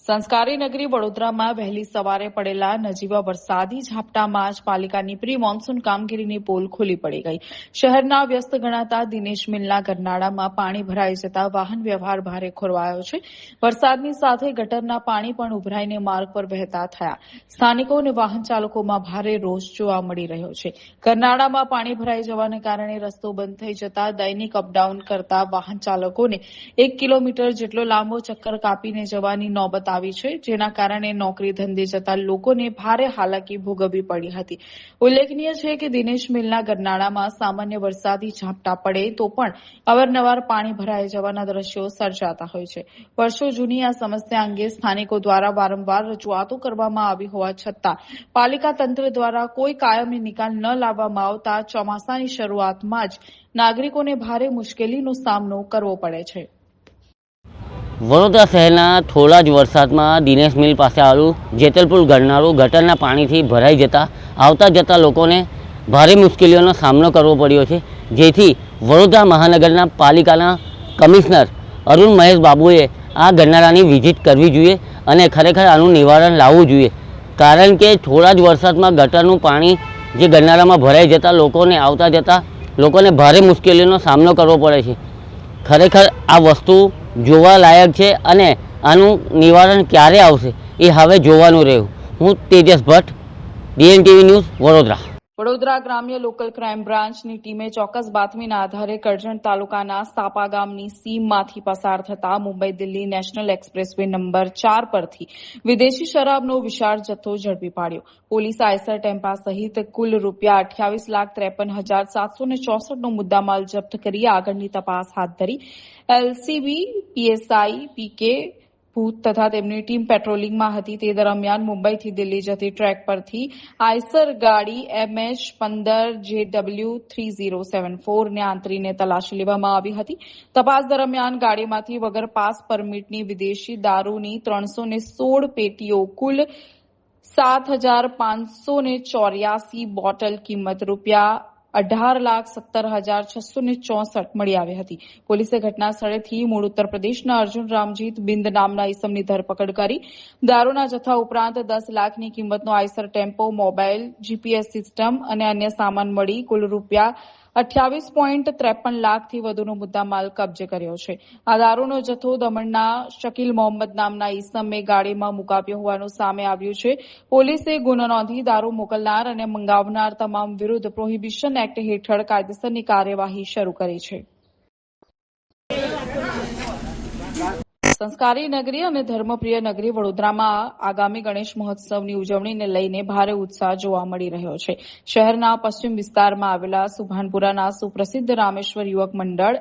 સંસ્કારી નગરી વડોદરામાં વહેલી સવારે પડેલા નજીવા વરસાદી ઝાપટામાં જ પાલિકાની પ્રી મોન્સૂન કામગીરીની પોલ ખુલ્લી પડી ગઈ. શહેરના વ્યસ્ત ગણાતા દિનેશ મિલના ગરનાળામાં પાણી ભરાઈ જતા વાહન વ્યવહાર ભારે ખોરવાયો છે. વરસાદની સાથે ગટરના પાણી પણ ઉભરાઈને માર્ગ પર વહેતા થયા. સ્થાનિકો અને વાહન ચાલકોમાં ભારે રોષ જોવા મળી રહ્યો છે. ગરનાળામાં પાણી ભરાઈ જવાને કારણે રસ્તો બંધ થઈ જતા દૈનિક અપડાઉન કરતા વાહન ચાલકોને 1 કિલોમીટર જેટલો લાંબો ચક્કર કાપીને જવાની નોબત આવી છે, જેના કારણે નોકરી ધંધે જતા લોકોને ભારે હાલાકી ભોગવવી પડી હતી. ઉલ્લેખનીય છે કે દિનેશ મિલના ગરનાળામાં સામાન્ય વરસાદી ઝાપટા પડે તો પણ અવારનવાર પાણી ભરાઈ જવાના દ્રશ્યો સર્જાતા હોય છે. વર્ષો જૂની આ સમસ્યા અંગે સ્થાનિકો દ્વારા વારંવાર રજૂઆતો કરવામાં આવી હોવા છતાં પાલિકા તંત્ર દ્વારા કોઈ કાયમી નિકાલ ન લાવવામાં આવતા ચોમાસાની શરૂઆતમાં જ નાગરિકોને ભારે મુશ્કેલીનો સામનો કરવો પડે છે. વડોદરા શહેરના થોડા જ વરસાદમાં દિનેશ મિલ પાસે આવેલું જેતલપુર ગરનાળું ગટરના પાણીથી ભરાઈ જતા આવતા જતા લોકોને ભારે મુશ્કેલીઓનો સામનો કરવો પડ્યો છે, જેથી વડોદરા મહાનગરના પાલિકાના કમિશનર અરુણ મહેશ બાબુએ આ ગરનાળાની વિઝિટ કરવી જોઈએ અને ખરેખર આનું નિવારણ લાવવું જોઈએ. કારણ કે થોડા જ વરસાદમાં ગટરનું પાણી જે ગરનાળામાં ભરાઈ જતા લોકોને આવતા જતા લોકોને ભારે મુશ્કેલીઓનો સામનો કરવો પડે છે. ખરેખર આ વસ્તુ જોવા લાયક છે અને આનું નિવારણ ક્યારે આવશે એ હવે જોવાનું રહ્યું. હું તેજસ ભટ્ટ, DNTV ન્યૂઝ, વડોદરા. વડોદરા ગ્રામ્ય લોકલ ક્રાઇમ બ્રાન્ચની ટીમે ચોક્કસ બાતમીના આધારે કરજણ તાલુકાના સાપા ગામની સીમમાંથી પસાર થતા Mumbai Delhi national expressway number 4 પરથી વિદેશી શરાબનો વિશાળ જથ્થો ઝડપી પાડ્યો. પોલીસે આઈસર ટેમ્પા સહિત કુલ ₹28,53,764 નો મુદ્દામાલ જપ્ત કરી આગળની તપાસ હાથ ધરી. એલસીબી PSI PK ભૂત તથા તેમની ટીમ પેટ્રોલિંગમાં હતી. તે દરમિયાન મુંબઈથી દિલ્હી જતી ટ્રેક પરથી આઈસર ગાડી MH15JW3074 ને આંતરીને તલાશી લેવામાં આવી હતી. તપાસ દરમિયાન ગાડીમાંથી વગર પાસ પરમિટની વિદેશી દારૂની 316 પેટીઓ કુલ 7,584 બોટલ કિંમત ₹18,17,664 મળી આવી હતી. પોલીસે ઘટના સ્થળેથી મૂળ ઉત્તર પ્રદેશના અર્જુન રામજીત બિંદ નામના ઈસમની ધરપકડ કરી. દારૂના જથ્થા ઉપરાંત 10 લાખની કિંમતનો Eicher tempo, mobile, GPS system અને અન્ય સામાન મળી કુલ ₹28.53 લાખથી વધુનો મુદ્દામાલ કબજે કર્યો છે. આ દારૂનો જથ્થો દમણના શકીલ મોહમ્મદ નામના ઈસમે ગાડીમાં મુકાવ્યો હોવાનું સામે આવ્યું છે. પોલીસે ગુનો નોંધી દારૂ મોકલનાર અને મંગાવનાર તમામ વિરુદ્ધ પ્રોહિબિશન એક્ટ હેઠળ કાયદેસરની કાર્યવાહી શરૂ કરી છે. સંસ્કારી નગરી અને ધર્મપ્રિય નગરી વડોદરામાં આગામી ગણેશ મહોત્સવની ઉજવણીને લઈને ભારે ઉત્સાહ જોવા મળી રહ્યો છે. શહેરના પશ્ચિમ વિસ્તારમાં આવેલા સુભાનપુરાના સુપ્રસિદ્ધ રામેશ્વર યુવક મંડળ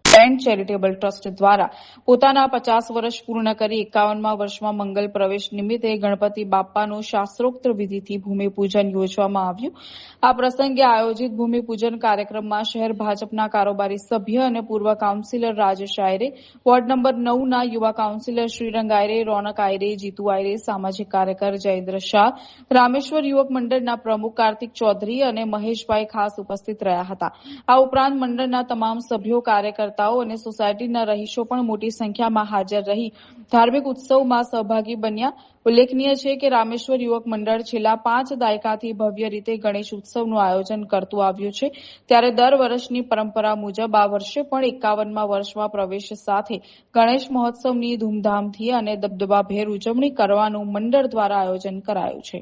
એન્ડ ચેરિટેબલ ટ્રસ્ટ દ્વારા પોતાના 50 વર્ષ પૂર્ણ કરી 51મા વર્ષમાં મંગલ પ્રવેશ નિમિત્તે ગણપતિ બાપ્પાનું શાસ્ત્રોક્ત વિધિથી ભૂમિપૂજન યોજવામાં આવ્યું. આ પ્રસંગે આયોજિત ભૂમિપૂજન કાર્યક્રમમાં શહેર ભાજપના કારોબારી સભ્ય અને પૂર્વ કાઉન્સિલર રાજેશ આયરે, વોર્ડ નંબર 9ના યુવા કાઉન્સિલર શ્રીરંગ આયરે, રોનક આયરે, જીતુ આયરે, સામાજિક કાર્યકર જયેન્દ્ર શાહ, રામેશ્વર યુવક મંડળના પ્રમુખ કાર્તિક ચૌધરી અને મહેશભાઈ ખાસ ઉપસ્થિત રહ્યા હતા. આ ઉપરાંત મંડળના તમામ સભ્યો, કાર્યકર્તાઓ અને સોસાયટીના રહીશો પણ મોટી સંખ્યામાં હાજર રહી ધાર્મિક ઉત્સવમાં સહભાગી બન્યા. ઉલ્લેખનીય છે કે રામેશ્વર યુવક મંડળ છેલ્લા 5 દાયકાથી ભવ્ય રીતે ગણેશ ઉત્સવનું આયોજન કરતું આવ્યું છે. ત્યારે દર વર્ષની પરંપરા મુજબ આ વર્ષે પણ 51મા વર્ષમાં પ્રવેશ સાથે ગણેશ મહોત્સવની ધૂમધામથી અને દબદબાભેર ઉજવણી કરવાનું મંડળ દ્વારા આયોજન કરાયું છે.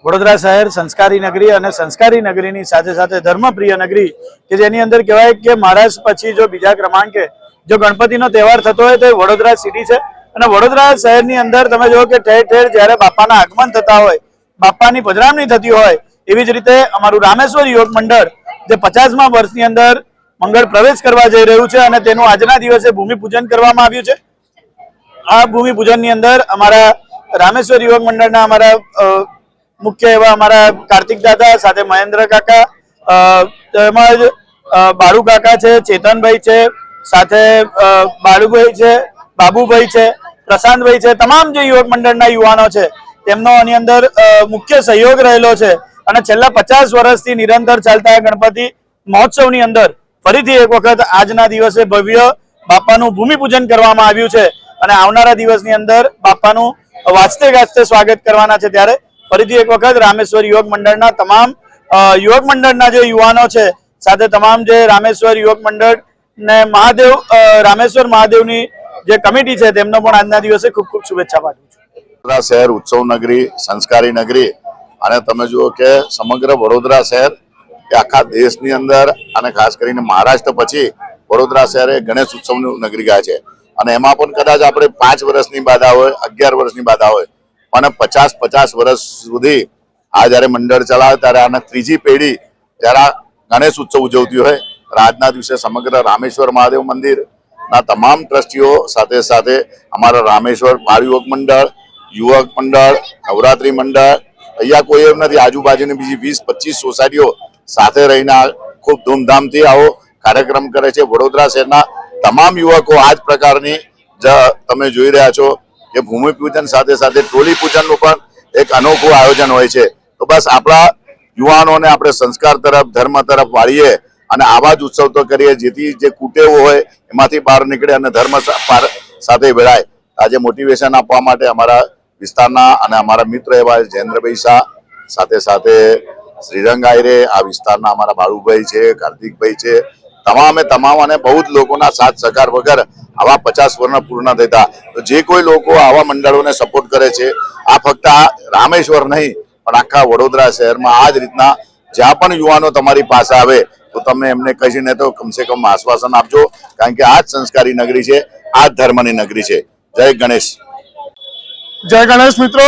વડોદરા શહેર સંસ્કારી નગરી અને સંસ્કારી નગરીની સાથે સાથે ધર્મપ્રિય નગરી કે જેની અંદર કહેવાય કે મહારાષ્ટ્ર પછી જો બીજા ક્રમાંકે જો ગણપતિનો તહેવાર થતો હોય તો વડોદરા સિટી છે. અને વડોદરા શહેરની અંદર તમે જુઓ કે ઠેર ઠેર જ્યારે બાપાના આગમન થતા હોય, બાપાની પધરામણી થતી હોય, એવી જ રીતે અમારું રામેશ્વર યુવક મંડળ જે 50મા વર્ષની અંદર મંગળ પ્રવેશ કરવા જઈ રહ્યું છે અને તેનું આજના દિવસે ભૂમિપૂજન કરવામાં આવ્યું છે. આ ભૂમિપૂજનની અંદર અમારા રામેશ્વર યુવક મંડળના અમારા મુખ્ય એવા અમારા કાર્તિક દાદા, સાથે મહેન્દ્ર કાકા, તેમજ બાળુ કાકા છે, ચેતનભાઈ છે, સાથે બાળુભાઈ છે, બાબુભાઈ છે, પ્રશાંતભાઈ છે, તમામ જે યુવક મંડળના યુવાનો છે તેમનો આની અંદર મુખ્ય સહયોગ રહેલો છે. અને છેલ્લા 50 વર્ષથી નિરંતર ચાલતા ગણપતિ મહોત્સવની અંદર ફરીથી એક વખત આજના દિવસે ભવ્ય બાપાનું ભૂમિપૂજન કરવામાં આવ્યું છે અને આવનારા દિવસની અંદર બાપાનું વાજતે ગાજતે સ્વાગત કરવાના છે। ત્યારે ફરીથી એક વખત રામેશ્વર યુવક મંડળના તમામ યુવક મંડળના જે યુવાનો છે સાથે તમામ જે રામેશ્વર યુવક મંડળ ને મહાદેવ રામેશ્વર મહાદેવની જે કમિટી છે તેમનો પણ આજના દિવસે ખૂબ ખૂબ શુભેચ્છા પાઠવું છું। વડોદરા શહેર ઉત્સવ નગરી, સંસ્કારી નગરી અને તમે જુઓ કે સમગ્ર વડોદરા શહેર કે આખા દેશની અંદર અને ખાસ કરીને મહારાષ્ટ્ર પછી વડોદરા શહેર એ ગણેશ ઉત્સવની નગરી ગયા છે અને એમાં પણ કદાચ આપણે 5 વર્ષની બાધા હોય, 11 વર્ષની બાધા હોય, પણ 50 વર્ષ સુધી આ જયારે મંડળ ચલાવે ત્યારે આના ત્રીજી પેઢી જયારે ગણેશ ઉત્સવ ઉજવતી હોય, આજના દિવસે સમગ્ર રામેશ્વર મહાદેવ મંદિરના તમામ ટ્રસ્ટીઓ સાથે સાથે અમારા રામેશ્વર બાળ યુવક મંડળ, યુવક મંડળ, નવરાત્રી મંડળ, અહીંયા કોઈ એમ નથી, આજુબાજુની બીજી 20-25 સોસાયટીઓ સાથે રહીને ખૂબ ધૂમધામથી આવો કાર્યક્રમ કરે છે। વડોદરા શહેરના તમામ યુવકો આ જ પ્રકારની તમે જોઈ રહ્યા છો કે ભૂમિપૂજન સાથે સાથે ટોલી પૂજનનું પણ એક અનોખું આયોજન હોય છે। તો બસ આપણા યુવાનોને આપણે સંસ્કાર તરફ, ધર્મ તરફ વાળીએ અને આવા જ ઉત્સવ તો કરીએ જેથી જે કુટેવો હોય એમાંથી બહાર નીકળે અને ધર્મ સાથે ભેળાય। આજે મોટિવેશન આપવા માટે અમારા વિસ્તારના અને અમારા મિત્ર એવા જયેન્દ્રભાઈ શાહ, સાથે સાથે શ્રીરંગ આયરે, આ વિસ્તારના અમારા બાળુભાઈ છે, કાર્તિકભાઈ છે, તમામ અને બહુ જ લોકોના સાથ સહકાર વગર આવા 50 વર્ષ પૂર્ણ થતા। તો જે કોઈ લોકો આવા મંડળોને સપોર્ટ કરે છે, આ ફક્ત આ રામેશ્વર નહીં પણ આખા વડોદરા શહેરમાં આ જ રીતના જ્યાં પણ યુવાનો તમારી પાસે આવે તો તમે એમને કહીને તો કમસે કમ આશ્વાસન આપજો, કારણ કે આ જ સંસ્કારી નગરી છે, આ જ ધર્મની નગરી છે। જય ગણેશ। જય ગણેશ મિત્રો,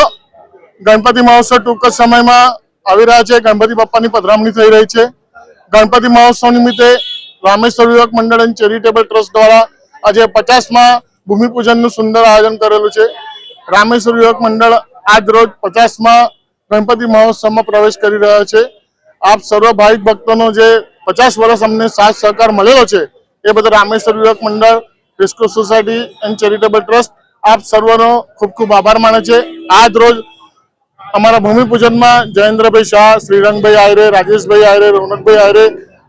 ગણપતિ મહોત્સવ ટૂંક જ સમયમાં આવી રહ્યા છે। ગણપતિ બાપ્પાની પધરામણી થઈ રહી છે। ગણપતિ મહોત્સવ નિમિત્તે રામેશ્વર યુવક મંડળ અને ચેરિટેબલ ટ્રસ્ટ દ્વારા આજે 50માં ભૂમિપૂજનનું સુંદર આયોજન કરેલું છે। રામેશ્વર યુવક મંડળ આજ રોજ 50માં ગણપતિ મહોત્સવમાં પ્રવેશ કરી રહ્યા છે। આપ સર્વ ભાવિક ભક્તોનો જે 50 વર્ષ અમને સાથ સહકાર મળેલો છે એ બદલ રામેશ્વર યુવક મંડળ, રિસ્કો સોસાયટી એન્ડ ચેરિટેબલ ટ્રસ્ટ આપ સર્વનો ખૂબ ખૂબ આભાર માને છે। આજ રોજ અમારા ભૂમિપૂજનમાં જયેન્દ્રભાઈ શાહ, શ્રીરંગભાઈ આયરે, રાજેશભાઈ આયરે, રોનકભાઈ આયરે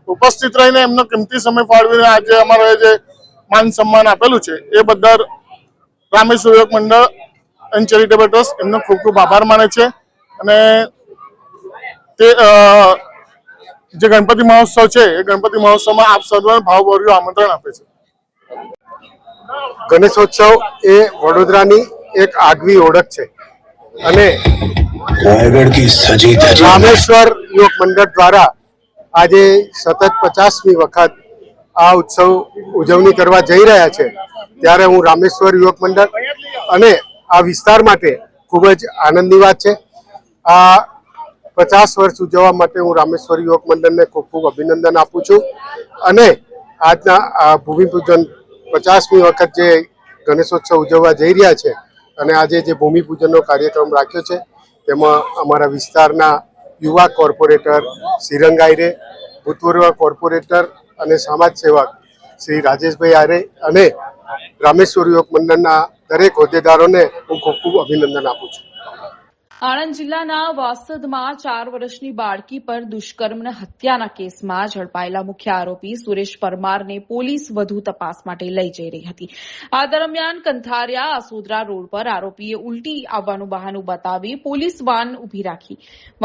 ઉપસ્થિત રહીને એમનો કિંમતી સમય ફાળવીને આજે અમારે જે માન સન્માન આપેલું છે એ બદલ રામેશ્વર યુવક મંડળ એન્ડ ચેરિટેબલ ટ્રસ્ટ એમનો ખૂબ ખૂબ આભાર માને છે અને તે જે ગણપતિ મહોત્સવ છે એ ગણપતિ મહોત્સવમાં આપ સર્વને ભાવભર્યું આમંત્રણ આપે છે। ગણેશોત્સવ એ વડોદરાની એક આગવી ઓળખ છે અને રામેશ્વર યુવક મંડળ દ્વારા આજે સતત 50મી વખત આ ઉત્સવ ઉજવણી કરવા જઈ રહ્યા છે। ત્યારે હું રામેશ્વર યુવક મંડળ અને આ વિસ્તાર માટે ખૂબ જ આનંદની વાત છે। આ 50 વર્ષ ઉજવવા માટે હું રામેશ્વર યુવક મંડળને ખૂબ ખૂબ અભિનંદન આપું છું અને આજના આ ભૂમિપૂજન 50મી વખત જે ગણેશોત્સવ ઉજવવા જઈ રહ્યા છે અને આજે જે ભૂમિપૂજનનો કાર્યક્રમ રાખ્યો છે તેમાં અમારા વિસ્તારના યુવા કોર્પોરેટર શ્રીરંગ આયરે, ભૂતપૂર્વ કોર્પોરેટર અને સમાજ સેવક શ્રી રાજેશભાઈ આયરે અને રામેશ્વર યુવક મંડળના દરેક હોદ્દેદારોને હું ખૂબ ખૂબ અભિનંદન આપું છું। આણંદ જિલ્લાના વાસદમાં 4 વર્ષની બાળકી પર દુષ્કર્મ અને હત્યાના કેસમાં ઝડપાયેલા મુખ્ય આરોપી સુરેશ પરમારને પોલીસ વધુ તપાસ માટે લઈ જઈ રહી હતી। આ દરમિયાન કંથારિયા આસોદરા રોડ પર આરોપીએ ઉલટી આવવાનું બહાનું બતાવી પોલીસ વાન ઉભી રાખી।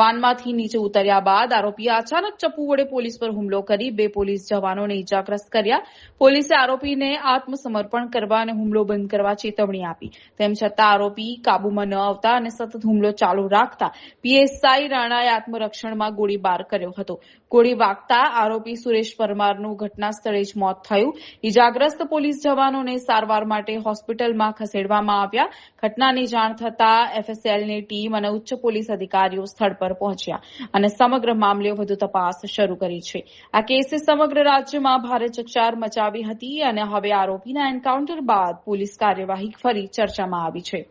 વાનમાંથી નીચે ઉતર્યા બાદ આરોપીએ અચાનક ચપ્પુ વડે પોલીસ પર હુમલો કરી 2 પોલીસ જવાનોને ઇજાગ્રસ્ત કર્યા। પોલીસે આરોપીને આત્મસમર્પણ કરવા અને હુમલો બંધ કરવા ચેતવણી આપી। તેમ છતાં આરોપી કાબૂમાં ન આવતા અને સતત હુમલો ચાલુ રાખતા પીએસઆઈ રાણાએ આત્મરક્ષણમાં ગોળીબાર કર્યો હતો। ગોળી વાગતા આરોપી સુરેશ પરમારનું ઘટના સ્થળે જ મોત થયું। ઇજાગ્રસ્ત પોલીસ જવાનોને સારવાર માટે હોસ્પિટલમાં ખસેડવામાં આવ્યા। ઘટનાની જાણ થતાં એફએસએલની ટીમ અને ઉચ્ચ પોલીસ અધિકારીઓ સ્થળ પર પહોંચ્યા અને સમગ્ર મામલે વધુ તપાસ શરૂ કરી છે। આ કેસે સમગ્ર રાજ્યમાં ભારે ચકચાર મચાવી હતી અને હવે આરોપીના એન્કાઉન્ટર બાદ પોલીસ કાર્યવાહી ફરી ચર્ચામાં આવી છે।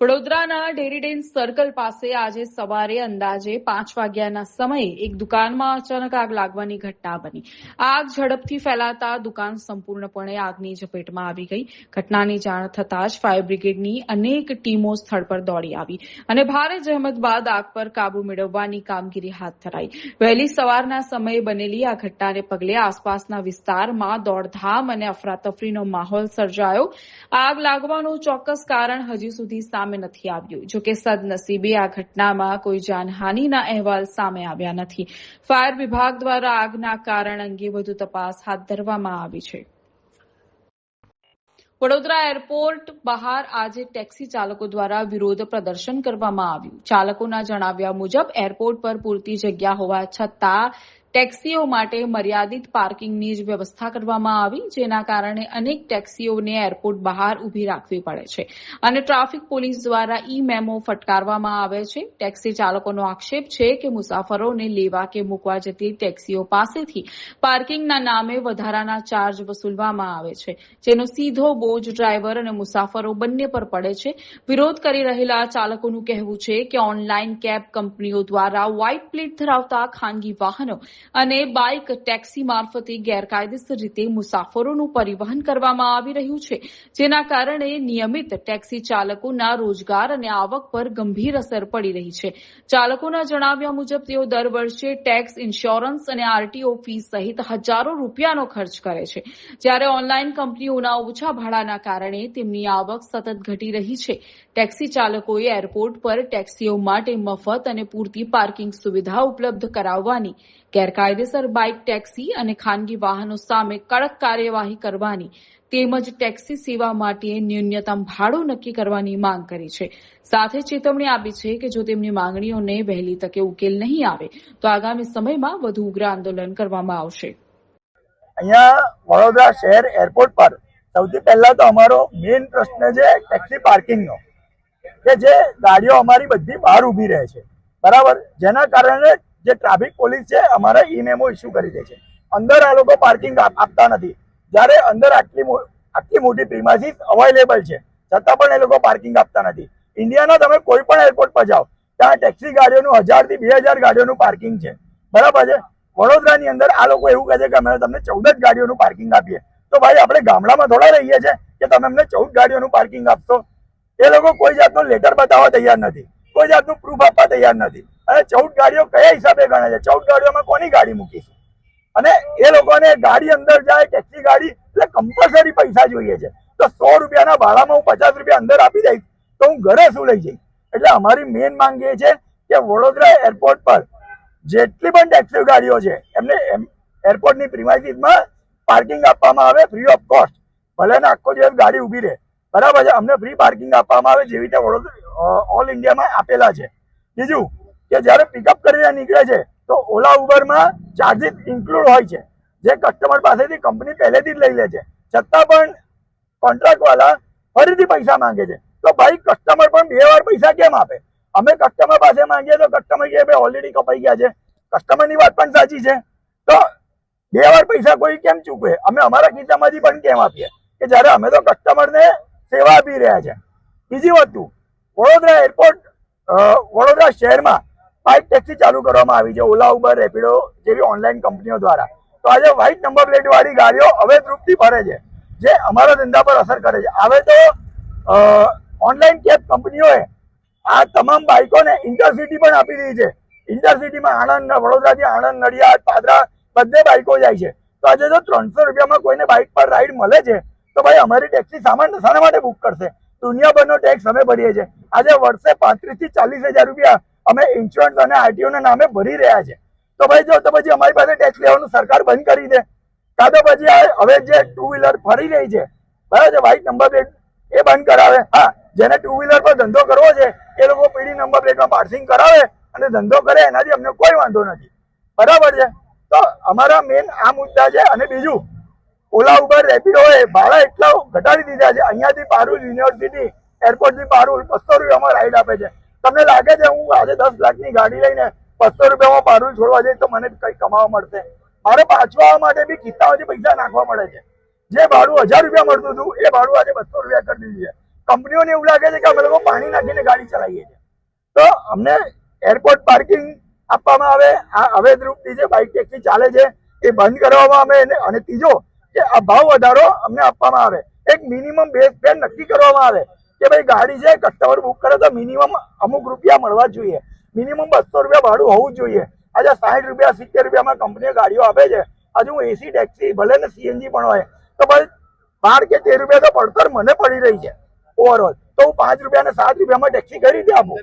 વડોદરાના ડેરીડેન સર્કલ પાસે આજે સવારે અંદાજે 5 વાગ્યાના સમયે એક દુકાનમાં અચાનક આગ લાગવાની ઘટના બની. આગ ઝડપથી ફેલાતા દુકાન સંપૂર્ણપણે આગની ઝપેટમાં આવી ગઈ. ઘટનાની જાણ થતાં જ ફાયર બ્રિગેડની અનેક ટીમો સ્થળ પર દોડી આવી અને ભારે જહેમત બાદ આગ પર કાબુ મેળવવાની કામગીરી હાથ ધરાઈ. વહેલી સવારના સમયે બનેલી આ ઘટનાને પગલે આસપાસના વિસ્તારમાં દોડધામ અને અફરાતફરીનો માહોલ સર્જાયો. આગ લાગવાનું ચોક્કસ કારણ હજી સુધી સામે નથી આવ્યું. જોકે સદનસીબે આ ઘટનામાં કોઈ જાનહાનિના અહેવાલ સામે આવ્યા નથી. ફાયર વિભાગ દ્વારા આગના કારણ અંગે વધુ તપાસ હાથ ધરવામાં આવી છે. વડોદરા એરપોર્ટ બહાર આજે ટેક્સી ચાલકો દ્વારા વિરોધ પ્રદર્શન કરવામાં આવ્યું. ચાલકોના જણાવ્યા મુજબ એરપોર્ટ પર પૂરતી જગ્યા હોવા છતાં ટેક્સીઓ માટે મર્યાદિત પાર્કિંગની જ વ્યવસ્થા કરવામાં આવી, જેના કારણે અનેક ટેક્સીઓને એરપોર્ટ બહાર ઊભી રાખવી પડે છે અને ટ્રાફિક પોલીસ દ્વારા ઈ મેમો ફટકારવામાં આવે છે. ટેક્સી ચાલકોનો આક્ષેપ છે કે મુસાફરોને લેવા કે મૂકવા જતી ટેક્સીઓ પાસેથી પાર્કિંગના નામે વધારાના ચાર્જ વસૂલવામાં આવે છે, જેનો સીધો બોજ ડ્રાઈવર અને મુસાફરો બંને પર પડે છે. વિરોધ કરી રહેલા ચાલકોનું કહેવું છે કે ઓનલાઈન કેબ કંપનીઓ દ્વારા વ્હાઇટ પ્લેટ ધરાવતા ખાનગી વાહનો અને બાઇક ટેક્સી મારફતે ગેરકાયદેસર રીતે મુસાફરોનું પરિવહન કરવામાં આવી રહ્યું છે, જેના કારણે નિયમિત ટેક્સી ચાલકોના રોજગાર અને આવક પર ગંભીર અસર પડી રહી છે. ચાલકોના જણાવ્યા મુજબ તેઓ દર વર્ષે ટેક્સ, ઇન્સ્યોરન્સ અને આરટીઓ ફી સહિત હજારો રૂપિયાનો ખર્ચ કરે છે, જ્યારે ઓનલાઈન કંપનીઓના ઓછા ભાડાના કારણે તેમની આવક સતત ઘટી રહી છે. ટેક્સી ચાલકોએ એરપોર્ટ પર ટેક્સીઓ માટે મફત અને પૂરતી પાર્કિંગ સુવિધા ઉપલબ્ધ કરાવવાની, ગેરકાયદેસર બાઇક ટેક્સી અને ખાનગી વાહનો સામે કડક કાર્યવાહી કરવાની તેમજ ટેક્સી સેવા માટે ન્યૂનતમ ભાડું નક્કી કરવાની માંગ કરી છે. સાથે ચેતવણી આપી છે કે જો તેમની માંગણીઓને વહેલી તકે ઉકેલ નહીં આવે તો આગામી સમયમાં વધુ ઉગ્ર આંદોલન કરવામાં આવશે. અહીંયા વડોદરા શહેર એરપોર્ટ પર સૌથી પહેલા તો અમારો મેઇન પ્રશ્ન છે ટેક્સી પાર્કિંગનો, કે જે ગાડીઓ અમારી બધી બહાર ઊભી રહે છે, બરાબર, જેના કારણે જે ટ્રાફિક પોલીસ છે અમારા ઈ મેમો ઇસ્યુ કરી દે છે. અંદર આ લોકો પાર્કિંગ આપતા નથી, જ્યારે અંદર આટલી મોટી પ્રીમાઇસીસ અવેલેબલ છે છતાં પણ એ લોકો પાર્કિંગ આપતા નથી. ઇન્ડિયાના તમે કોઈ પણ એરપોર્ટ પર જાઓ ત્યાં ટેક્સી ગાડીઓનું 1000 થી 2000 ગાડીઓનું પાર્કિંગ છે, બરાબર છે. વડોદરાની અંદર આ લોકો એવું કહે છે કે અમે તમને 14 જ ગાડીઓનું પાર્કિંગ આપીએ. તો ભાઈ આપણે ગામડામાં થોડા રહીએ છીએ કે તમે અમને 14 ગાડીઓનું પાર્કિંગ આપશો? એ લોકો કોઈ જાતનું લેટર બતાવવા તૈયાર નથી, કોઈ જાતનું પ્રૂફ આપવા તૈયાર નથી. અને 14 ગાડીઓ કયા હિસાબે ગણે છે? 14 ગાડીઓમાં કોની ગાડી મૂકીશું? અને એ લોકોને ગાડી અંદર જાય ટેક્સી ગાડી એટલે કમ્પલસરી પૈસા જોઈએ છે. તો 100 રૂપિયાના ભાડામાં હું 50 રૂપિયા અંદર આપી દઈશ તો હું ઘરે શું લઈ જઈશ? એટલે અમારી મેઇન માંગ એ છે કે વડોદરા એરપોર્ટ પર જેટલી પણ ટેક્સી ગાડીઓ છે એમને એરપોર્ટની પ્રિમાઇસીસમાં પાર્કિંગ આપવામાં આવે ફ્રી ઓફ કોસ્ટ. ભલે ને આખો દિવસ ગાડી ઊભી રહે, બરાબર છે, અમને ફ્રી પાર્કિંગ આપવામાં આવે જેવી રીતે વડોદરા ઓલ ઇન્ડિયામાં આપેલા છે. બીજું કે જ્યારે પિકઅપ કરીને નીકળે છે તો ઓલા ઉબરમાં ચાર્જીસ ઇન્ક્લુડ હોય છે, જે કસ્ટમર પાસેથી કંપની પહેલેથી જ લઈ લે છે, છતાં પણ કોન્ટ્રાક્ટ વાળા ફરીથી પૈસા માંગે છે. તો ભાઈ કસ્ટમર પણ 2 વાર પૈસા કેમ આપે? અમે કસ્ટમર પાસે માંગીએ તો કસ્ટમર કહે ભાઈ ઓલરેડી કપાઈ ગયા છે. કસ્ટમરની વાત પણ સાચી છે, તો 2 વાર પૈસા કોઈ કેમ ચૂકવે? અમે અમારા ખિસ્સામાંથી પણ કેમ આપીએ કે જ્યારે અમે તો કસ્ટમરને સેવા આપી રહ્યા છે. બીજી વસ્તુ, વડોદરા એરપોર્ટ વડોદરા શહેરમાં બાઇક ટેક્સી ચાલુ કરવામાં આવી છે, ઓલા, ઉબર, રેપિડો જેવી ઓનલાઈન કંપનીઓ દ્વારા. તો આજે વ્હાઇટ નંબર પ્લેટ વાળી ગાડીઓ અવૈધરૂપથી ફરે છે, જે અમારા ધંધા પર અસર કરે છે. હવે તો ઓનલાઈન કેબ કંપનીઓએ આ તમામ બાઇકોને ઇન્ટરસિટી પણ આપી દીધી છે. ઇન્ટરસિટીમાં આણંદ, વડોદરાથી આણંદ, નડિયાદ, પાદરા બધે બાઇકો જાય છે. તો આજે જો 300 રૂપિયામાં કોઈને બાઇક પર રાઈડ મળે છે તો ભાઈ અમારી ટેક્સી શાના માટે બુક કરશે? દુનિયાભરનો ટેક્સ અમે ભરીએ છીએ. આજે વર્ષે 35 થી 40 હજાર રૂપિયા અમે ઇન્સ્યોરન્સ અને આરટીઓ ના નામે ભરી રહ્યા છે. તો ભાઈ જો તો પછી અમારી પાસે ટેક્સ લેવાનું સરકાર બંધ કરી દે, કાં તો પછી હવે જે 2 વ્હીલર ફરી રહી છે, બરાબર છે, વ્હાઇટ નંબર પ્લેટ એ બંધ કરાવે. હા, જેને 2 વ્હીલર પર ધંધો કરવો છે એ લોકો પીળી નંબર પ્લેટમાં પાર્સિંગ કરાવે અને ધંધો કરે, એનાથી અમને કોઈ વાંધો નથી, બરાબર છે. તો અમારા મેન આ મુદ્દા છે. અને બીજું, ઓલા, ઉબર, રેપિડો એ ભાડા એટલા ઘટાડી દીધા છે. અહીંયાથી પારુલ યુનિવર્સિટી એરપોર્ટથી પારુલ 200 રૂપિયામાં રાઈડ આપે છે. તમને લાગે છે હું આજે 10 લાખની ગાડી લઈને 200 રૂપિયામાં પારુલ છોડવા જઈશ તો મને કઈ કમાવા મળશે? મારે પાછવા આવવા માટે બી ખિસ્સામાંથી પૈસા નાખવા મળે છે. જે ભાડું 1000 રૂપિયા મળતું હતું એ ભાડું આજે 200 રૂપિયા કરી દીધું છે. કંપનીઓને એવું લાગે છે કે અમે લોકો પાણી નાખીને ગાડી ચલાવીએ છીએ. તો અમને એરપોર્ટ પાર્કિંગ આપવામાં આવે, આ અવૈધ રૂપથી જે બાઇક ટેક્સી ચાલે છે એ બંધ કરવામાં આવે, અને ત્રીજો કે આ ભાવ વધારો અમને આપવામાં આવે. એક મિનિમમ બેઝ ફેર નક્કી કરવામાં આવે કે ભાઈ ગાડી છે કસ્ટમર બુક કરે તો મિનિમમ અમુક રૂપિયા મળવા જોઈએ, મિનિમમ 200 રૂપિયા ભાડું હોવું જોઈએ. આજે 60 રૂપિયા 70 રૂપિયામાં કંપનીઓ ગાડીઓ આપે છે. હજુ એસી ટેક્સી ભલે ને સીએનજી પણ હોય તો ભાઈ 12 કે 13 રૂપિયા તો પડતર મને પડી રહી છે ઓવરઓલ. તો હું 5 રૂપિયા અને 7 રૂપિયામાં ટેક્સી કઈ રીતે આપું?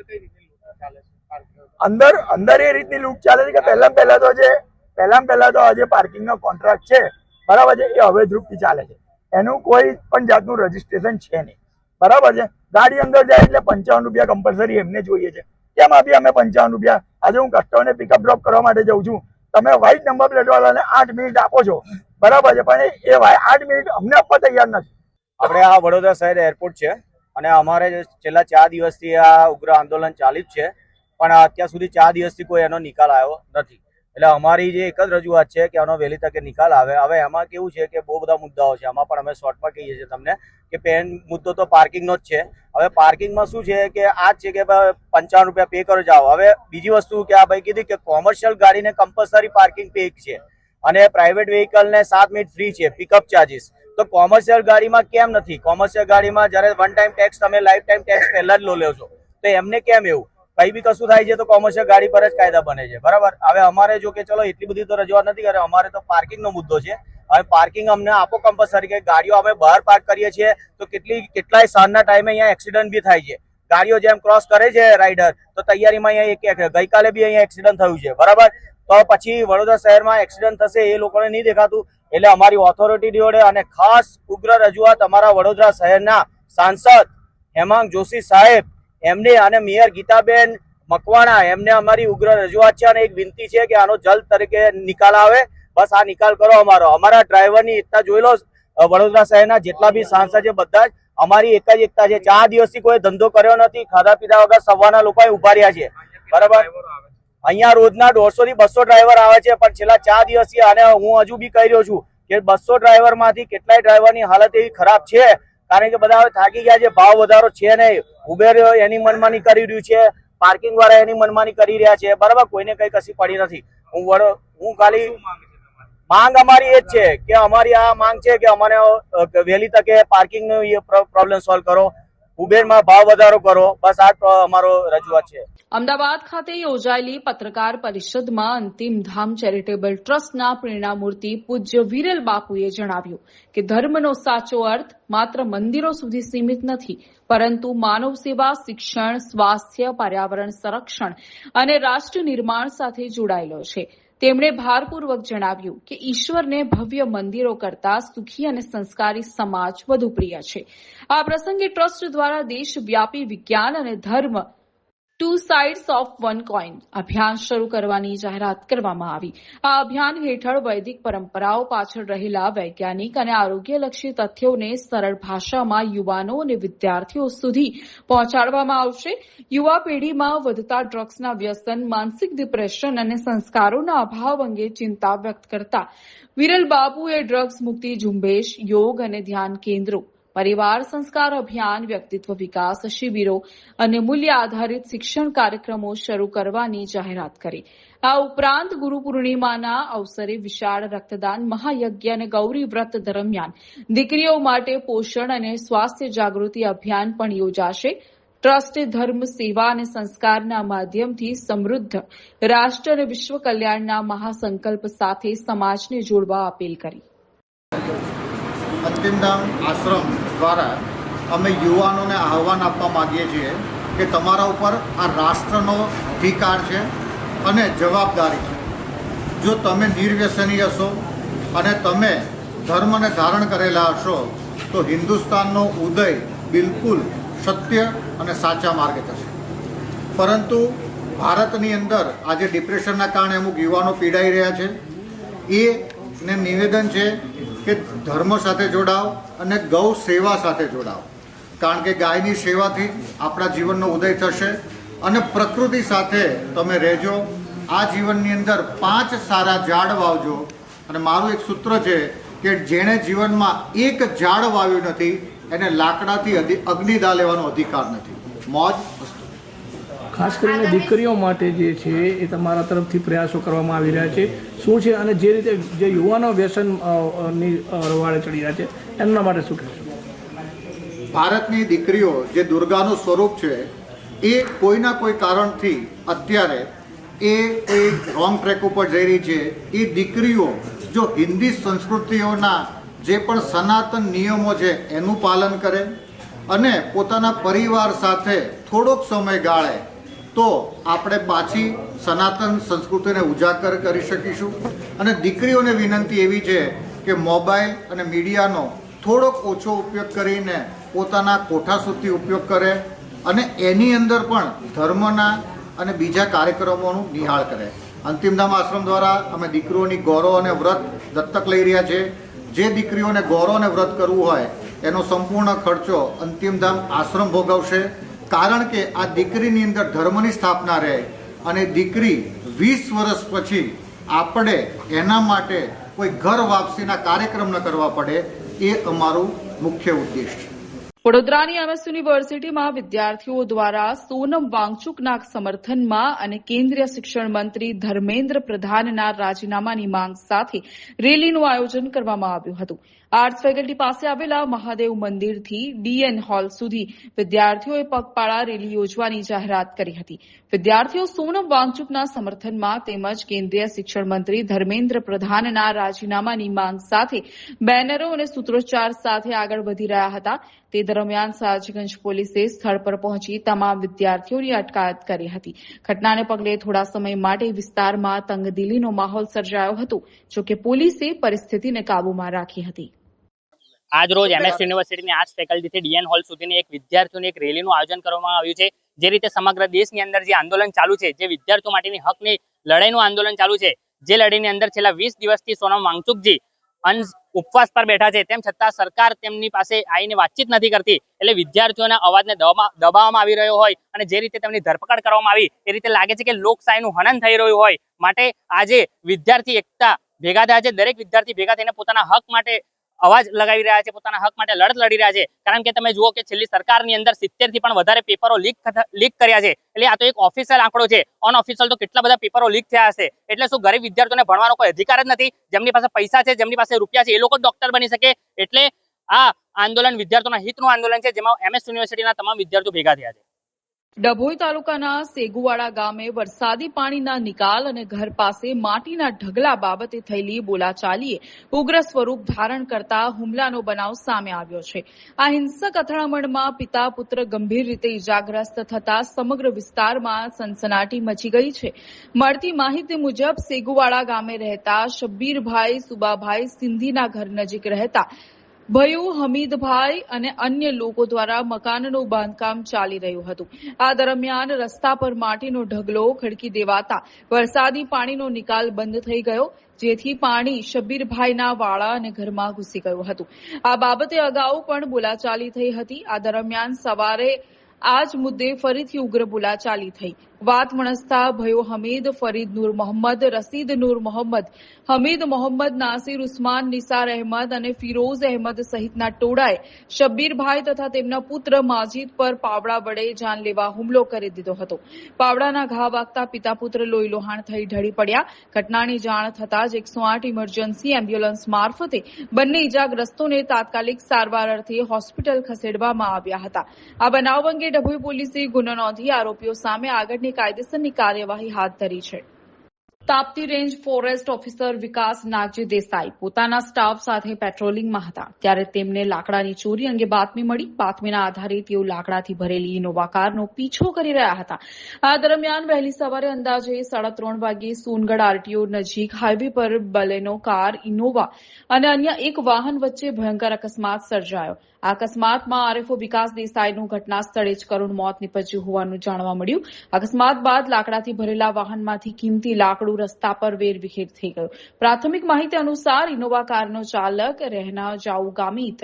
અંદર એ રીતની લૂંટ ચાલે છે કે પહેલા તો આજે પાર્કિંગનો કોન્ટ્રાક્ટ છે બરાબર છે, એ અવૈધ રૂપથી ચાલે છે. એનું કોઈ પણ જાતનું રજીસ્ટ્રેશન છે નહીં બરાબર છે. ગાડી અંદર જાય એટલે 55 રૂપિયા કમ્પલસરી એમને જોઈએ છે. કેમ આપીએ અમે 55 રૂપિયા? આજે હું કસ્ટમરને પિકઅપ ડ્રોપ કરવા માટે જઉં છું, તમે વ્હાઇટ નંબર પ્લેટ વાળાને 8 મિનિટ આપો છો બરાબર છે, પણ એ 8 મિનિટ અમને આપવા તૈયાર નથી. આપણે આ વડોદરા શહેર એરપોર્ટ છે અને અમારે છેલ્લા 4 દિવસથી આ ઉગ્ર આંદોલન ચાલુ જ છે, પણ અત્યાર સુધી 4 દિવસથી કોઈ એનો નિકાલ આવ્યો નથી. એટલે અમારી જે એક જ રજૂઆત છે કે આનો વહેલી તકે નિકાલ આવે. હવે એમાં કેવું છે કે બહુ બધા મુદ્દાઓ છે, આમાં પણ અમે શોર્ટમાં કહીએ છીએ તમને કે પેન મુદ્દો તો પાર્કિંગનો જ છે. હવે પાર્કિંગમાં શું છે કે આ જ છે કે 55 રૂપિયા પે કરો જાઓ. હવે બીજી વસ્તુ કે આ ભાઈ કીધી કે કોમર્શિયલ ગાડીને કમ્પલસરી પાર્કિંગ પે છે અને પ્રાઇવેટ વ્હીકલને 7 મિનિટ ફ્રી છે પિકઅપ ચાર્જીસ. તો કોમર્શિયલ ગાડીમાં કેમ નથી? કોમર્શિયલ ગાડીમાં જ્યારે વન ટાઈમ ટેક્સ તમે લાઈફ ટાઈમ ટેક્સ પહેલા જ લો છો, તો એમને કેમ એવું? કઈ બી કશું થાય છે તો કોમર્શિયલ ગાડી પર જ કાયદા બને છે બરાબર. હવે અમારે જો કે ચલો એટલી બધી તો રજૂઆત નથી કરે, અમારે તો પાર્કિંગનો મુદ્દો છે. હવે પાર્કિંગ અમને આપો કમ્પલસરી, કે ગાડીઓ અમે બહાર પાર્ક કરીએ છીએ તો કેટલાય સાંજના ટાઈમે અહીંયા એક્સિડન્ટ બી થાય છે. ગાડીઓ જેમ ક્રોસ કરે છે રાઇડર, તો તૈયારીમાં અહીંયા ગઈકાલે બી અહીંયા એક્સિડન્ટ થયું છે બરાબર. તો પછી વડોદરા શહેરમાં એક્સિડન્ટ થશે એ લોકોને નહીં દેખાતું. એટલે અમારી ઓથોરિટી જોડે અને ખાસ ઉગ્ર રજૂઆત અમારા વડોદરા શહેરના સાંસદ હેમાંગ જોશી સાહેબ એમને અને મેયર ગીતાબેન મકવાણા એમને અમારી ઉગ્ર રજૂઆત છે અને એક વિનંતી છે કે આનો જલ્દ તરીકે નિકાલ આવે. બસ આ નિકાલ કરો અમારા ડ્રાઈવરની એકતા જોઈ લો. વડોદરા શહેરના જેટલા બી સાંસદ છે બધા જ અમારી એક જ એકતા છે. 4 દિવસથી કોઈ ધંધો કર્યો નથી, ખાધા પીધા વગર સવારના લોકો ઉભા રહ્યા છે બરાબર. અહીંયા રોજના 150 થી 200 ડ્રાઈવર આવે છે, પણ છેલ્લા 4 દિવસથી અને હું હજુ બી કહી રહ્યો છું કે 200 ડ્રાઈવર માંથી કેટલાય ડ્રાઈવરની હાલત એવી ખરાબ છે કારણ કે બધા હવે થાકી ગયા છે. ભાવ વધારો છે નહીં, ઉબેર એની મનમાની કરી રહ્યું છે, પાર્કિંગ વાળા એની મનમાની કરી રહ્યા છે બરાબર. કોઈને કઈ કશી પડી નથી. હું ખાલી માંગ અમારી એ જ છે કે અમારી આ માંગ છે કે અમારે વહેલી તકે પાર્કિંગ નો પ્રોબ્લેમ સોલ્વ કરો, ઉબેરમાં ભાવ વધારો કરો. બસ આ અમારો રજૂઆત છે. અમદાવાદ ખાતે યોજાયેલી પત્રકાર પરિષદમાં અંતિમ ધામ ચેરિટેબલ ટ્રસ્ટના પ્રેરણામૂર્તિ પૂજ્ય વિરલ બાપુએ જણાવ્યું કે ધર્મનો સાચો અર્થ માત્ર મંદિરો સુધી સીમિત નથી, પરંતુ માનવ સેવા, શિક્ષણ, સ્વાસ્થ્ય, પર્યાવરણ સંરક્ષણ અને રાષ્ટ્ર નિર્માણ સાથે જોડાયેલો છે. તેમણે ભારપૂર્વક જણાવ્યું કે ઈશ્વરને ભવ્ય મંદિરો કરતા સુખી અને સંસ્કારી સમાજ વધુ પ્રિય છે. આ પ્રસંગે ટ્રસ્ટ દ્વારા દેશવ્યાપી વિજ્ઞાન અને ધર્મ 2 સાઇડ્સ ઓફ 1 કોઇન અભિયાન શરૂ કરવાની જાહેરાત કરવામાં આવી. આ અભિયાન હેઠળ વૈદિક પરંપરાઓ પાછળ રહેલા વૈજ્ઞાનિક અને આરોગ્યલક્ષી તથ્યોને સરળ ભાષામાં યુવાનો અને વિદ્યાર્થીઓ સુધી પહોંચાડવામાં આવશે. યુવા પેઢીમાં વધતા ડ્રગ્સના વ્યસન, માનસિક ડિપ્રેશન અને સંસ્કારોના અભાવ અંગે ચિંતા વ્યક્ત કરતા વિરલ બાપુએ ડ્રગ્સ મુક્તિ ઝુંબેશ, યોગ અને ધ્યાન કેન્દ્રો, પરિવાર સંસ્કાર અભિયાન, વ્યક્તિત્વ વિકાસ શિબિરો અને મૂલ્ય આધારિત શિક્ષણ કાર્યક્રમો શરૂ કરવાની જાહેરાત કરી. આ ઉપરાંત ગુરુ પૂર્ણિમાના અવસરે વિશાળ રક્તદાન મહાયજ્ઞ અને ગૌરી વ્રત દરમિયાન દીકરીઓ માટે પોષણ અને સ્વાસ્થ્ય જાગૃતિ અભિયાન પણ યોજાશે. ટ્રસ્ટે ધર્મ, સેવા અને સંસ્કારના માધ્યમથી સમૃદ્ધ રાષ્ટ્ર અને વિશ્વ કલ્યાણના મહાસંકલ્પ સાથે સમાજને જોડવા અપીલ કરી. અંતિમધામ આશ્રમ દ્વારા અમે યુવાનોને આહવાન આપવા માંગીએ છીએ કે તમારા ઉપર આ રાષ્ટ્રનો અધિકાર છે અને જવાબદારી છે. જો તમે નિર્વ્યસની હશો અને તમે ધર્મને ધારણ કરેલા હશો તો હિન્દુસ્તાનનો ઉદય બિલકુલ સત્ય અને સાચા માર્ગે થશે. પરંતુ ભારતની અંદર આજે ડિપ્રેશનના કારણે અમુક યુવાનો પીડાઈ રહ્યા છે. એને નિવેદન છે કે ધર્મ સાથે જોડાઓ અને ગૌ સેવા સાથે જોડાઓ, કારણ કે ગાયની સેવાથી આપણા જીવનનો ઉદય થશે અને પ્રકૃતિ સાથે તમે રહેજો. આ જીવનની અંદર 5 સારા ઝાડ વાવજો. અને મારું એક સૂત્ર છે કે જેણે જીવનમાં એક ઝાડ વાવ્યું નથી એને લાકડાથી અગ્નિદા લેવાનો અધિકાર નથી. મોજ. ખાસ કરીને દીકરીઓ માટે જે છે એ તમારા તરફથી પ્રયાસો કરવામાં આવી રહ્યા છે શું છે, અને જે રીતે જે યુવાનો વ્યસન ની રવાડે ચડી રહ્યા છે એમના માટે શું કહેશો? ભારતની દીકરીઓ જે દુર્ગાનું સ્વરૂપ છે એ કોઈના કોઈ કારણથી અત્યારે એ કોઈ રોંગ ટ્રેક ઉપર જઈ રહી છે. એ દીકરીઓ જો હિન્દી સંસ્કૃતિઓના જે પણ સનાતન નિયમો છે એનું પાલન કરે અને પોતાના પરિવાર સાથે થોડોક સમય ગાળે તો આપણે પાછી સનાતન સંસ્કૃતિને ઉજાગર કરી શકીશું. અને દીકરીઓને વિનંતી એવી છે કે મોબાઈલ અને મીડિયાનો થોડોક ઓછો ઉપયોગ કરીને પોતાના કોઠા સુધી ઉપયોગ કરે અને એની અંદર પણ ધર્મના અને બીજા કાર્યક્રમોનું નિહાળ કરે. અંતિમધામ આશ્રમ દ્વારા અમે દીકરીઓની ગૌરવ અને વ્રત દત્તક લઈ રહ્યા છે. જે દીકરીઓને ગૌરવ અને વ્રત કરવું હોય એનો સંપૂર્ણ ખર્ચો અંતિમધામ આશ્રમ ભોગવશે. કારણ કે આ દીકરીની અંદર ધર્મની સ્થાપના રહે અને દીકરી 20 વર્ષ પછી આપણે એના માટે કોઈ ઘર વાપસીના કાર્યક્રમ ન કરવા પડે એ અમારું મુખ્ય ઉદ્દેશ છે. વડોદરાની એમએસ યુનિવર્સિટીમાં વિદ્યાર્થીઓ દ્વારા સોનમ વાંગચુકના સમર્થનમાં અને કેન્દ્રીય શિક્ષણ મંત્રી ધર્મેન્દ્ર પ્રધાનના રાજીનામાની માંગ સાથે રેલીનું આયોજન કરવામાં આવ્યું હતું. આર્ટ્સ ફેકલ્ટી પાસે આવેલા મહાદેવ મંદિરથી ડીએન હોલ સુધી વિદ્યાર્થીઓએ પગપાળા રેલી યોજવાની જાહેરાત કરી હતી. વિદ્યાર્થીઓ સોનમ વાંગચુકના સમર્થનમાં તેમજ કેન્દ્રીય શિક્ષણ મંત્રી ધર્મેન્દ્ર પ્રધાનના રાજીનામાની માંગ સાથે બેનરો અને સૂત્રોચ્ચાર સાથે આગળ વધી રહ્યા હતા. તે દરમિયાન સયાજીગંજ પોલીસે સ્થળ પર પહોંચી તમામ વિદ્યાર્થીઓની અટકાયત કરી હતી. ઘટનાને પગલે થોડા સમય માટે વિસ્તારમાં તંગદિલીનો માહોલ સર્જાયો હતો, જોકે પોલીસે પરિસ્થિતિને કાબૂમાં રાખી હતી. આજ રોજ એમએસ યુનિવર્સિટીની આર્ટ્સ ફેકલ્ટીથી ડીએન હોલ સુધીની એક વિદ્યાર્થીઓની એક રેલીનું આયોજન કરવામાં આવ્યું છે. જે રીતે સમગ્ર દેશની અંદર જે આંદોલન ચાલુ છે, જે વિદ્યાર્થીઓ માટેની હકની લડાઈનું આંદોલન ચાલુ છે, જે લડાઈની અંદર છેલ્લા 20 દિવસથી સોનમ વાંગચુકજી ઉપવાસ પર બેઠા છે, તેમ છતાં સરકાર તેમની પાસે આવીને વાતચીત નથી કરતી. એટલે વિદ્યાર્થીઓના અવાજને દબાવવામાં આવી રહ્યો હોય અને જે રીતે તેમની ધરપકડ કરવામાં આવી એ રીતે લાગે છે કે લોકશાહીનું હનન થઈ રહ્યું હોય. માટે આજે વિદ્યાર્થી એકતા ભેગા થયા છે. દરેક વિદ્યાર્થી ભેગા થઈને પોતાના હક માટે અવાજ લગાવી રહ્યા છે, પોતાના હક માટે લડત લડી રહ્યા છે. કારણ કે તમે જુઓ કે છેલ્લી સરકારની અંદર 70 થી પણ વધારે પેપરો લીક કર્યા છે. એટલે આ તો એક ઓફિશિયલ આંકડો છે. અનઓફિશિયલ તો કેટલા બધા પેપરો લીક થયા હશે. એટલે શું ગરીબ વિદ્યાર્થીઓને ભણવાનો કોઈ અધિકાર જ નથી? જેમની પાસે પૈસા છે, જેમની પાસે રૂપિયા છે, એ લોકો ડોક્ટર બની શકે. એટલે આ આંદોલન વિદ્યાર્થીઓના હિતનું આંદોલન છે, જેમાં એમએસ યુનિવર્સિટીના તમામ વિદ્યાર્થીઓ ભેગા થયા છે. ડભોઈ તાલુકાના સેગુવાડા ગામે વરસાદી પાણીના નિકાલ અને ઘર પાસે માટીના ઢગલા બાબતે થયેલી બોલાચાલીએ ઉગ્ર સ્વરૂપ ધારણ કરતા હુમલાનો બનાવ સામે આવ્યો છે. આ હિંસક અથડામણમાં પિતા પુત્ર ગંભીર રીતે ઇજાગ્રસ્ત થતા સમગ્ર વિસ્તારમાં સનસનાટી મચી ગઈ છે. મળતી માહિતી મુજબ સેગુવાડા ગામે રહેતા શબ્બીરભાઈ સુબાભાઈ સિંધીના ઘર નજીક રહેતા ભયુ હમીદભાઈ અને અન્ય લોકો દ્વારા મકાનનું બાંધકામ ચાલી રહ્યું હતું. આ દરમિયાન રસ્તા પર માટીનો ઢગલો ખડકી દેવાતા વરસાદી પાણીનો નિકાલ બંધ થઈ ગયો, જેથી પાણી શબ્બીરભાઈના વાળા અને ઘરમાં ઘૂસી ગયું હતું. આ બાબતે અગાઉ પણ બોલાચાલી થઈ હતી. આ દરમિયાન સવારે આ જ મુદ્દે ફરીથી ઉગ્ર બોલાચાલી થઈ. વાત મણસતા ભયો હમીદ, ફરીદ નૂર મોહમ્મદ, રસીદ નૂર મોહમ્મદ, હમીદ મોહમ્મદ, નાસિર ઉસ્માન, નિસાર અહેમદ અને ફિરોઝ અહેમદ સહિતના ટોળાએ શબ્બીરભાઈ તથા તેમના પુત્ર માજીદ પર પાવડા વડે જાનલેવા હુમલો કરી દીધો હતો. પાવડાના ઘા વાગતા પિતા પુત્ર લોહીલોહાણ થઈ ઢળી પડ્યા. ઘટનાની જાણ થતાં જ 108 ઇમરજન્સી એમ્બ્યુલન્સ મારફતે બંને ઇજાગ્રસ્તોને તાત્કાલિક સારવાર અર્થે હોસ્પિટલ ખસેડવામાં આવ્યા હતા. આ બનાવ અંગે ડભોઈ પોલીસે ગુનો નોંધી આરોપીઓ સામે આગળની કાયદેસરની કાર્યવાહી હાથ ધરી છે. તાપ્તી રેન્જ ફોરેસ્ટ ઓફિસર વિકાસ નાગજી દેસાઈ પોતાના સ્ટાફ સાથે પેટ્રોલિંગમાં હતા, ત્યારે તેમને લાકડાની ચોરી અંગે બાતમી મળી. બાતમીના આધારે તેઓ લાકડાથી ભરેલી ઇનોવા કારનો પીછો કરી રહ્યા હતા. આ દરમિયાન વહેલી સવારે અંદાજે 3:30 વાગ્યે સોનગઢ આરટીઓ નજીક હાઈવે પર બલેનો કાર, ઇનોવા અને અન્ય એક વાહન વચ્ચે ભયંકર અકસ્માત સર્જાયો. આ અકસ્માતમાં આરએફઓ વિકાસ દેસાઈનું ઘટના સ્થળે જ કરુણ મોત નીપજ્યું હોવાનું જાણવા મળ્યું. અકસ્માત બાદ લાકડાથી ભરેલા વાહનમાંથી કિંમતી લાકડું રસ્તા પર વેરવિખેર થઈ ગયું. પ્રાથમિક માહિતી અનુસાર ઇનોવા કારનો ચાલક રહેના જાઉ ગામિત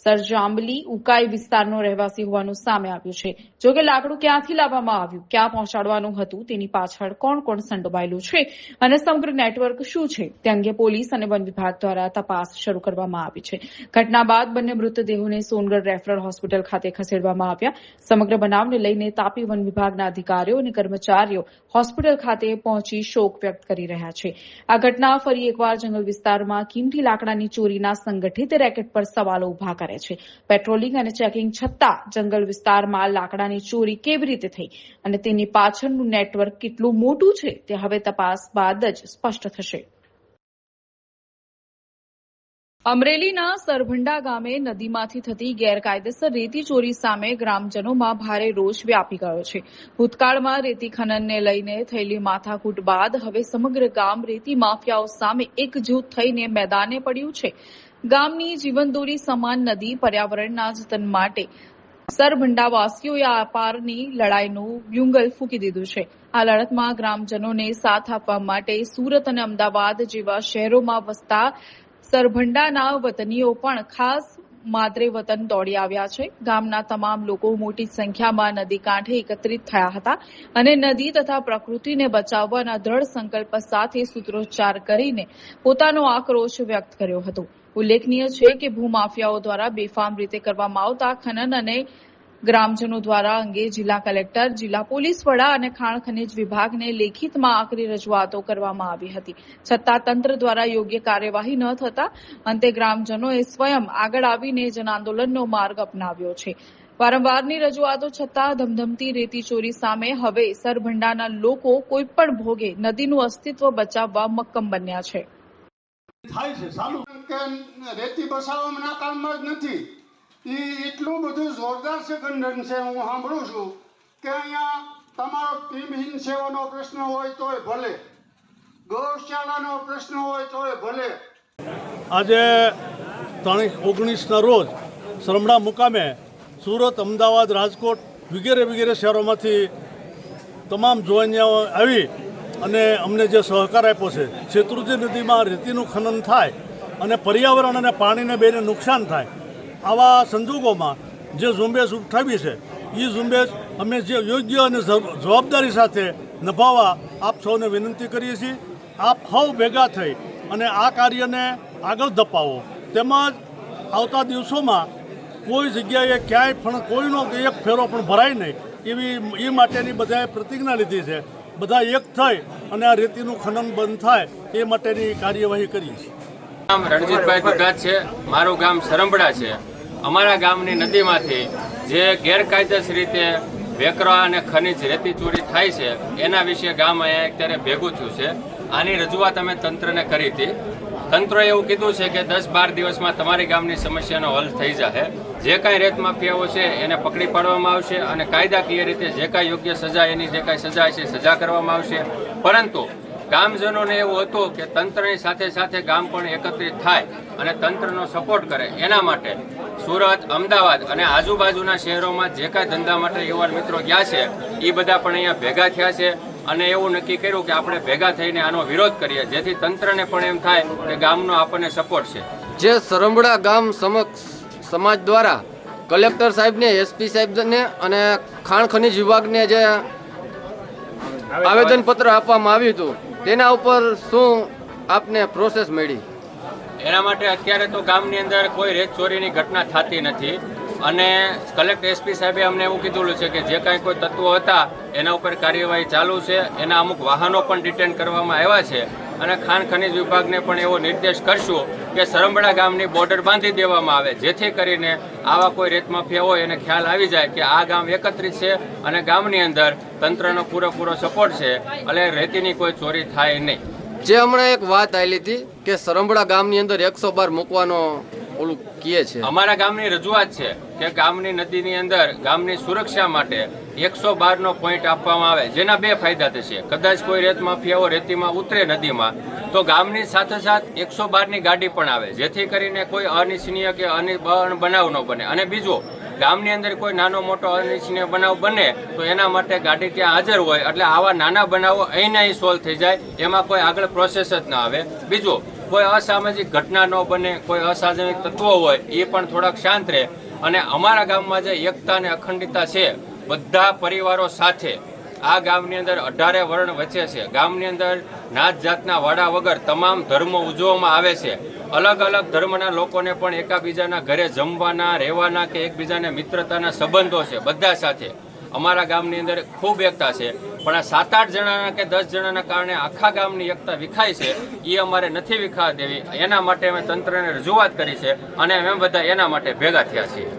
સરજાંબલી ઉકાઈ વિસ્તારનો રહેવાસી હોવાનું સામે આવ્યું છે. જોકે લાકડું ક્યાંથી લાવવામાં આવ્યું, ક્યાં પહોંચાડવાનું હતું, તેની પાછળ કોણ કોણ સંડોવાયેલું છે અને સમગ્ર નેટવર્ક શું છે તે અંગે પોલીસ અને વન વિભાગ દ્વારા તપાસ શરૂ કરવામાં આવી છે. ઘટના બાદ બંને મૃતદેહોને સોનગઢ રેફરલ હોસ્પિટલ ખાતે ખસેડવામાં આવ્યા. સમગ્ર બનાવને લઈને તાપી વન વિભાગના અધિકારીઓ અને કર્મચારીઓ હોસ્પિટલ ખાતે પહોંચી શોક વ્યક્ત કરી રહ્યા છે. આ ઘટના ફરી એકવાર જંગલ વિસ્તારમાં કિંમતી લાકડાની ચોરીના સંગઠિત રેકેટ પર સવાલો ઉભા કરે છે. પેટ્રોલિંગ અને ચેકિંગ છતાં જંગલ વિસ્તારમાં લાકડાની ચોરી કેવી રીતે થઈ અને તેની પાછળનું નેટવર્ક કેટલું મોટું છે તે હવે તપાસ બાદ જ સ્પષ્ટ થશે. અમરેલીના સરભંડા ગામે નદીમાંથી થતી ગેરકાયદેસર રેતી ચોરી સામે ગ્રામજનોમાં ભારે રોષ વ્યાપી ગયો છે. ભૂતકાળમાં રેતી ખનનને લઈને થયેલી માથાકૂટ બાદ હવે સમગ્ર ગામ રેતી માફિયાઓ સામે એકજૂથ થઈને મેદાને પડ્યું છે. ગામની જીવનદોરી સમાન નદી પર્યાવરણના જતન માટે સરભંડાવાસીઓએ આ પારની લડાઈનું બ્યુગલ ફૂંકી દીધું છે. આ લડતમાં ગ્રામજનોને સાથ આપવા માટે સુરત અને અમદાવાદ જેવા શહેરોમાં વસતા સરભંડાના વતનીઓ પણ ખાસ માદરે વતન દોડી આવ્યા છે. ગામના તમામ લોકો મોટી સંખ્યામાં નદી કાંઠે એકત્રિત થયા હતા અને નદી તથા પ્રકૃતિને બચાવવાના દ્રઢ સંકલ્પ સાથે સૂત્રોચ્ચાર કરીને પોતાનો આક્રોશ વ્યક્ત કર્યો હતો. ઉલ્લેખનીય છે કે ભૂમાફિયાઓ દ્વારા બેફામ રીતે કરવામાં આવતા ખનન અને ગ્રામજનો દ્વારા અંગે જિલ્લા કલેક્ટર, જિલ્લા પોલીસ વડા અને ખાણ ખનીજ વિભાગને લેખિતમાં આકરી રજૂઆતો કરવામાં આવી હતી. છતાં તંત્ર દ્વારા યોગ્ય કાર્યવાહી ન થતા અંતે ગ્રામજનોએ સ્વયં આગળ આવીને જનઆંદોલનનો માર્ગ અપનાવ્યો છે. વારંવારની રજૂઆતો છતાં ધમધમતી રેતી ચોરી સામે હવે સરભંડાના લોકો કોઈપણ ભોગે નદીનું અસ્તિત્વ બચાવવા મક્કમ બન્યા છે. થાય છે ચાલુ કે રેતી બસાવવાના કામમાં જ નથી. એ એટલું બધું જોરદાર છે ગંડન છે. હું સાંભળું છું કે અહીંયા તમારો ટીમહીન સેવાનો પ્રશ્ન હોય તોય ભલે, ગૌશાળાનો પ્રશ્ન હોય તોય ભલે. આજે તારીખ 19ના રોજ સરમડા મુકામે સુરત, અમદાવાદ, રાજકોટ વગેરે શહેરોમાંથી તમામ જોઈન્યાઓ આવી અને અમને જે સહકાર આપ્યો છે. શેત્રુંજી નદીમાં રેતીનું ખનન થાય અને પર્યાવરણ અને પાણીને બેને નુકસાન થાય, આવા સંજોગોમાં જે ઝુંબેશ ઉઠાવી છે એ ઝુંબેશ અમે જે યોગ્ય અને જવાબદારી સાથે નિભાવવા આપ સૌને વિનંતી કરીએ છીએ. આપ સૌ ભેગા થઈ અને આ કાર્યને આગળ ધપાવો. તેમજ આવતા દિવસોમાં કોઈ જગ્યાએ ક્યાંય પણ કોઈનો એક ફેરો પણ ભરાય નહીં એવી એ માટેની બધાએ પ્રતિજ્ઞા લીધી છે. બધા એક થઈ અને આ રેતીનું ખનન બંધ થાય એ માટેની કાર્યવાહી કરી છે. નામ રણજીતભાઈ ગુગાત છે. મારું ગામ સરંબડા છે. અમારા ગામની નદીમાંથી જે ગેરકાયદેસર રીતે વેકરા અને ખનીજ રેતી ચોરી થાય છે એના વિશે ગામ અહીંયા અત્યારે ભેગું થયું છે. આની રજૂઆત અમે તંત્રને કરી હતી. તંત્રએ એવું કીધું છે કે 10-12 દિવસમાં તમારી ગામની સમસ્યાનો હલ થઈ જશે. જે કાંઈ રેત માફિયાઓ છે એને પકડી પાડવામાં આવશે અને કાયદાકીય રીતે જે કાંઈ યોગ્ય સજા, એની જે કાંઈ સજા છે સજા કરવામાં આવશે. પરંતુ ગામજનોને એવું હતું કે તંત્રની સાથે સાથે ગામ પણ એકત્રિત થાય અને તંત્રનો સપોર્ટ કરે. એના માટે સુરત, અમદાવાદ અને આજુબાજુના શહેરોમાં જે કાંઈ ધંધા માટે યુવાન મિત્રો ગયા છે એ બધા પણ અહીંયા ભેગા થયા છે અને એવું નક્કી કર્યું કે આપણે ભેગા થઈને આનો વિરોધ કરીએ, જેથી તંત્રને પણ એમ થાય કે ગામનો આપણને સપોર્ટ છે. જે સરંબડા ગામ સમાજ દ્વારા કલેક્ટર સાહેબને, એસપી સાહેબને અને ખાણ ખનીજ વિભાગને જે આવેદનપત્ર આપવામાં આવ્યું હતું તેના ઉપર શું આપને પ્રોસેસ મળી? એના માટે અત્યારે તો ગામની અંદર કોઈ રેત ચોરીની ઘટના થતી નથી અને કલેક્ટર, એસપી સાહેબે અમને એવું કીધું છે કે જે કાંઈ કોઈ તત્વો હતા એના ઉપર કાર્યવાહી ચાલુ છે. એના અમુક વાહનો પણ ડિટેન કરવામાં આવ્યા છે અને ખાણ ખનીજ વિભાગને પણ એવો નિર્દેશ કરશું કે સરંબડા ગામની બોર્ડર બાંધી દેવામાં આવે, જેથી કરીને આવા કોઈ રેત માફિયા હોય એને ખ્યાલ આવી જાય કે આ ગામ એકત્રિત છે અને ગામની અંદર તંત્રનો પૂરેપૂરો સપોર્ટ છે એટલે રેતીની કોઈ ચોરી થાય નહીં. જે હમણાં એક વાત આવેલી હતી કે સરંબડા ગામની અંદર 112 મૂકવાનો ઓલું કહે છે. અમારા ગામની રજૂઆત છે કે ગામની નદીની અંદર ગામની સુરક્ષા માટે 112નો પોઈન્ટ આપવામાં આવે, જેના બે ફાયદા થશે. કદાચ કોઈ રેત માફિયાઓ રેતીમાં ઉતરે નદીમાં તો ગામની સાથે સાથે 112ની ગાડી પણ આવે, જેથી કરીને કોઈ અનિચ્છનીય કે બનાવ ન બને. અને બીજું, ગામની અંદર કોઈ નાનો મોટો અનિચ્છનીય બનાવ બને તો એના માટે ગાડી ત્યાં હાજર હોય એટલે આવા નાના બનાવો અહીં સોલ્વ થઈ જાય, એમાં કોઈ આગળ પ્રોસેસ જ ના આવે. બીજું, કોઈ અસામાજિક ઘટના ન બને, કોઈ અસામાજિક તત્વો હોય એ પણ થોડાક શાંત રહે અને અમારા ગામમાં જે એકતા અને અખંડિતતા છે, બધા પરિવારો સાથે આ ગામની અંદર 18 વર્ણ વચ્ચે છે. ગામની અંદર નાત જાતના વાડા વગર તમામ ધર્મો ઉજવવામાં આવે છે. અલગ અલગ ધર્મના લોકોને પણ એકાબીજાના ઘરે જમવાના, રહેવાના કે એકબીજાને મિત્રતાના સંબંધો છે બધા સાથે. અમારા ગામની અંદર ખૂબ એકતા છે, પણ આ 7-8 જણાના કે 10 જણાના કારણે આખા ગામની એકતા વિખાય છે. એ અમારે નથી વિખાવા દેવી. એના માટે અમે તંત્રને રજૂઆત કરી છે અને અમે બધા એના માટે ભેગા થયા છીએ.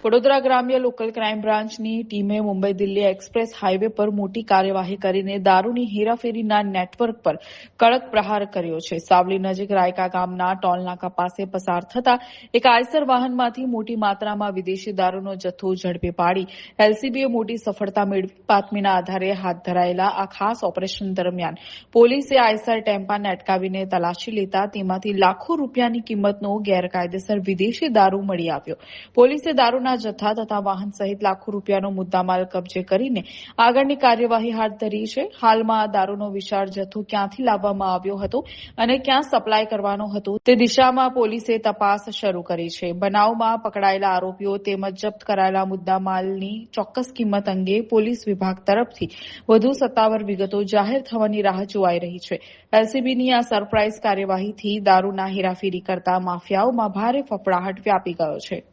વડોદરા ગ્રામ્ય લોકલ ક્રાઇમ બ્રાન્ચની ટીમે મુંબઈ દિલ્હી એક્સપ્રેસ હાઇવે પર મોટી કાર્યવાહી કરીને દારૂની હેરાફેરીના નેટવર્ક પર કડક પ્રહાર કર્યો છે. સાવલી નજીક રાયકા ગામના ટોલનાકા પાસે પસાર થતા એક આઈસર વાહનમાંથી મોટી માત્રામાં વિદેશી દારૂનો જથ્થો ઝડપી પાડી એલસીબીએ મોટી સફળતા મેળવી. બાતમીના આધારે હાથ ધરાયેલા આ ખાસ ઓપરેશન દરમિયાન પોલીસે આઈસર ટેમ્પાને અટકાવીને તલાશી લેતા તેમાંથી લાખો રૂપિયાની કિંમતનો ગેરકાયદેસર વિદેશી દારૂ મળી આવ્યો. પોલીસે દારૂના જથ્થા તથા વાહન સહિત લાખો રૂપિયાનો મુદ્દામાલ કબજે કરીને આગળની કાર્યવાહી હાથ ધરી છે. હાલમાં આ દારૂનો વિશાળ જથ્થો ક્યાંથી લાવવામાં આવ્યો હતો અને ક્યાં સપ્લાય કરવાનો હતો તે દિશામાં પોલીસે તપાસ શરૂ કરી છે. બનાવમાં પકડાયેલા આરોપીઓ તેમજ જપ્ત કરાયેલા મુદ્દામાલની ચોક્કસ કિંમત અંગે પોલીસ વિભાગ તરફથી વધુ સત્તાવાર વિગતો જાહેર થવાની રાહ જોવાઈ રહી છે. એલસીબીની આ સરપ્રાઇઝ કાર્યવાહીથી દારૂના હેરાફેરી કરતા માફિયાઓમાં ભારે ફફડાટ વ્યાપી ગયો છે.